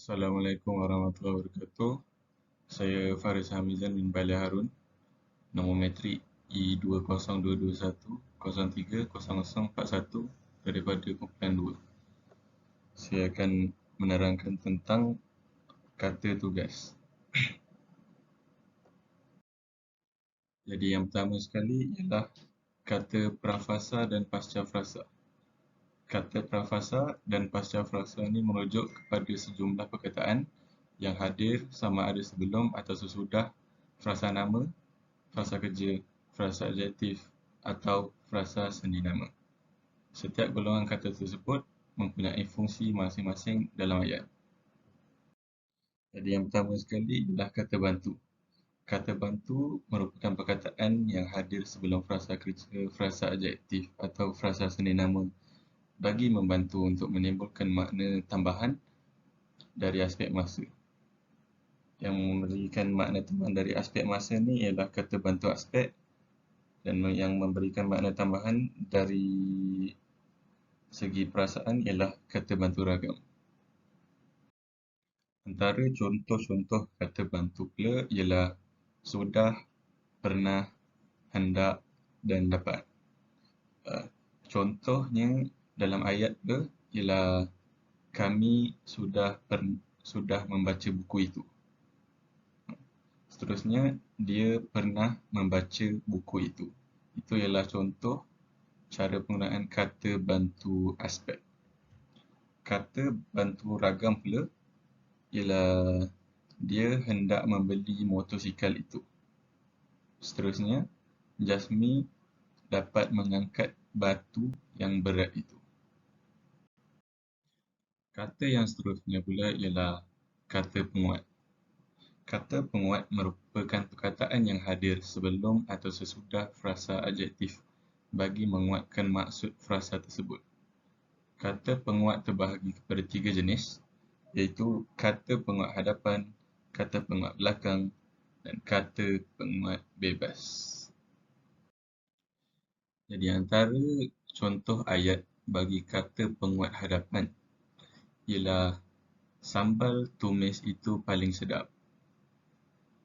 Assalamualaikum warahmatullahi wabarakatuh. Saya Faris Hamizan bin Balia Harun. Nombor metrik E20221030041 daripada kumpulan 2. Saya akan menerangkan tentang kata tugas. Jadi yang pertama sekali ialah kata prafasa dan pascafrasa. Kata prafasa dan pascafrasa ini merujuk kepada sejumlah perkataan yang hadir sama ada sebelum atau sesudah frasa nama, frasa kerja, frasa adjektif atau frasa sendi nama. Setiap golongan kata tersebut mempunyai fungsi masing-masing dalam ayat. Jadi yang pertama sekali ialah kata bantu. Kata bantu merupakan perkataan yang hadir sebelum frasa kerja, frasa adjektif atau frasa sendi nama bagi membantu untuk menimbulkan makna tambahan dari aspek masa. Yang memberikan makna tambahan dari aspek masa ni ialah kata bantu aspek, dan yang memberikan makna tambahan dari segi perasaan ialah kata bantu ragam. Antara contoh-contoh kata bantu pula ialah sudah, pernah, hendak dan dapat. Contohnya dalam ayat pula ialah kami sudah membaca buku itu. Seterusnya, dia pernah membaca buku itu. Itu ialah contoh cara penggunaan kata bantu aspek. Kata bantu ragam pula ialah dia hendak membeli motosikal itu. Seterusnya, Jasmi dapat mengangkat batu yang berat itu. Kata yang seterusnya pula ialah kata penguat. Kata penguat merupakan perkataan yang hadir sebelum atau sesudah frasa adjektif bagi menguatkan maksud frasa tersebut. Kata penguat terbahagi kepada 3 jenis, iaitu kata penguat hadapan, kata penguat belakang dan kata penguat bebas. Jadi antara contoh ayat bagi kata penguat hadapan ialah sambal tumis itu paling sedap.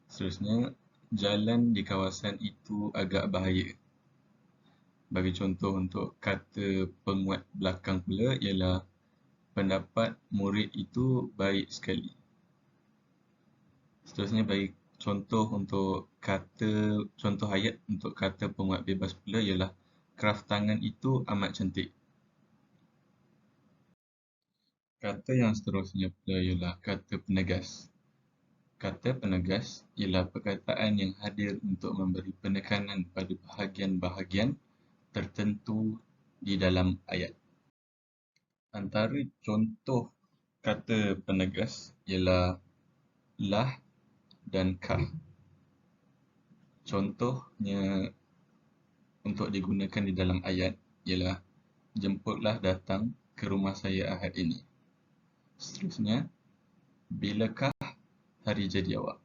Seterusnya, jalan di kawasan itu agak bahaya. Bagi contoh untuk kata penguat belakang pula ialah pendapat murid itu baik sekali. Seterusnya, bagi contoh untuk contoh ayat untuk kata penguat bebas pula ialah kraf tangan itu amat cantik. Kata yang seterusnya pula ialah kata penegas. Kata penegas ialah perkataan yang hadir untuk memberi penekanan pada bahagian-bahagian tertentu di dalam ayat. Antara contoh kata penegas ialah lah dan kah. Contohnya untuk digunakan di dalam ayat ialah jemputlah datang ke rumah saya Ahad ini. Seterusnya, bilakah hari jadi awak?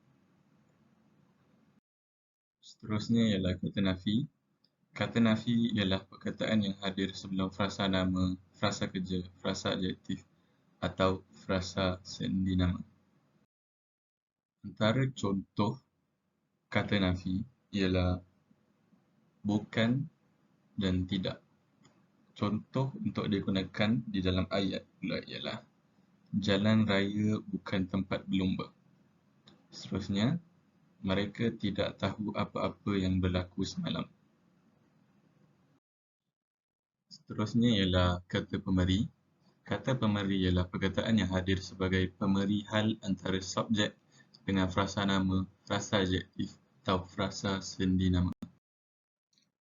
Seterusnya ialah kata nafi. Kata nafi ialah perkataan yang hadir sebelum frasa nama, frasa kerja, frasa adjektif atau frasa sendi nama. Antara contoh kata nafi ialah bukan dan tidak. Contoh untuk digunakan di dalam ayat pula ialah jalan raya bukan tempat berlumba. Seterusnya, mereka tidak tahu apa-apa yang berlaku semalam. Seterusnya ialah kata pemeri. Kata pemeri ialah perkataan yang hadir sebagai pemeri hal antara subjek dengan frasa nama, frasa adjektif atau frasa sendi nama.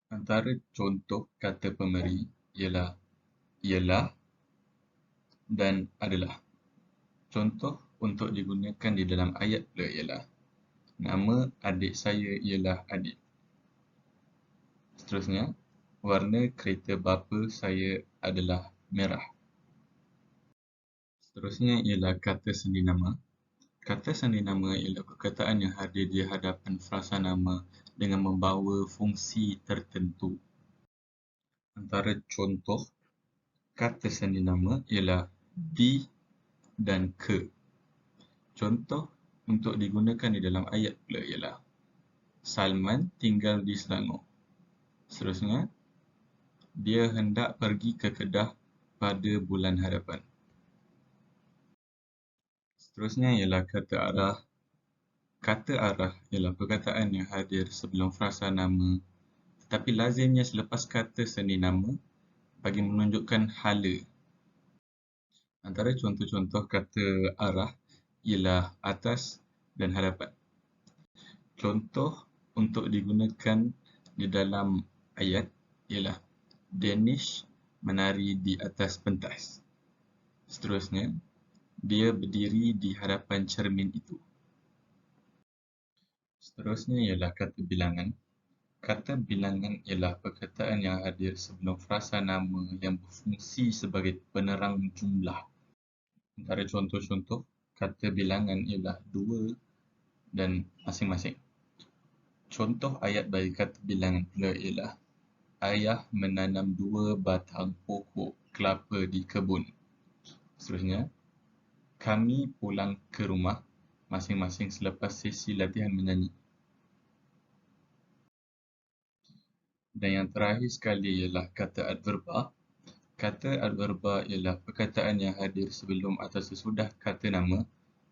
Antara contoh kata pemeri ialah dan adalah. Contoh untuk digunakan di dalam ayat pula ialah nama adik saya ialah Adit. Seterusnya, warna kereta bapa saya adalah merah. Seterusnya ialah kata sendi nama. Kata sendi nama ialah perkataan yang hadir di hadapan frasa nama dengan membawa fungsi tertentu. Antara contoh kata sendi nama ialah di dan ke. Contoh untuk digunakan di dalam ayat pula ialah Salman tinggal di Selangor. Seterusnya, dia hendak pergi ke Kedah pada bulan hadapan. Seterusnya ialah kata arah. Kata arah ialah perkataan yang hadir sebelum frasa nama tetapi lazimnya selepas kata seni nama bagi menunjukkan hala. Antara contoh-contoh kata arah ialah atas dan hadapan. Contoh untuk digunakan di dalam ayat ialah Danish menari di atas pentas. Seterusnya, dia berdiri di hadapan cermin itu. Seterusnya ialah kata bilangan. Kata bilangan ialah perkataan yang hadir sebelum frasa nama yang berfungsi sebagai penerang jumlah. Antara contoh-contoh kata bilangan ialah 2 dan masing-masing. Contoh ayat bagi kata bilangan pula ialah ayah menanam 2 batang pokok kelapa di kebun. Seterusnya, kami pulang ke rumah masing-masing selepas sesi latihan menyanyi. Dan yang terakhir sekali ialah kata adverba. Kata adverba ialah perkataan yang hadir sebelum atau sesudah kata nama,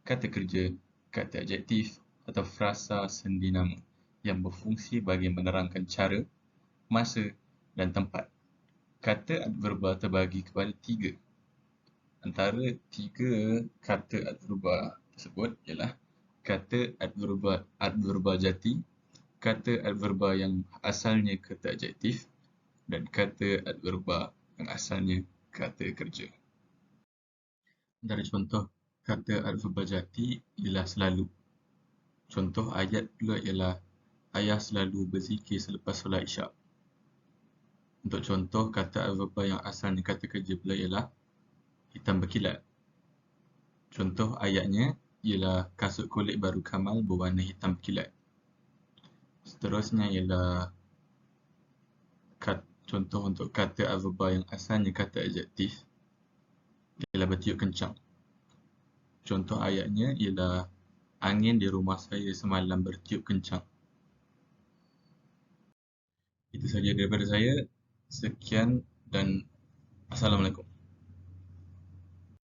kata kerja, kata adjektif atau frasa sendi nama yang berfungsi bagi menerangkan cara, masa dan tempat. Kata adverba terbagi kepada 3. Antara 3 kata adverba tersebut ialah kata adverba jati, kata adverba yang asalnya kata adjektif dan kata adverba yang asalnya kata kerja. Antara contoh kata adverba jati ialah selalu. Contoh ayat pula ialah ayah selalu berzikir selepas solat isyak. Untuk contoh kata adverba yang asalnya kata kerja pula ialah hitam berkilat. Contoh ayatnya ialah kasut kulit baru Kamal berwarna hitam berkilat. Seterusnya ialah contoh untuk kata adverba yang asalnya kata adjektif ialah bertiup kencang. Contoh ayatnya ialah angin di rumah saya semalam bertiup kencang. Itu saja daripada saya. Sekian dan Assalamualaikum.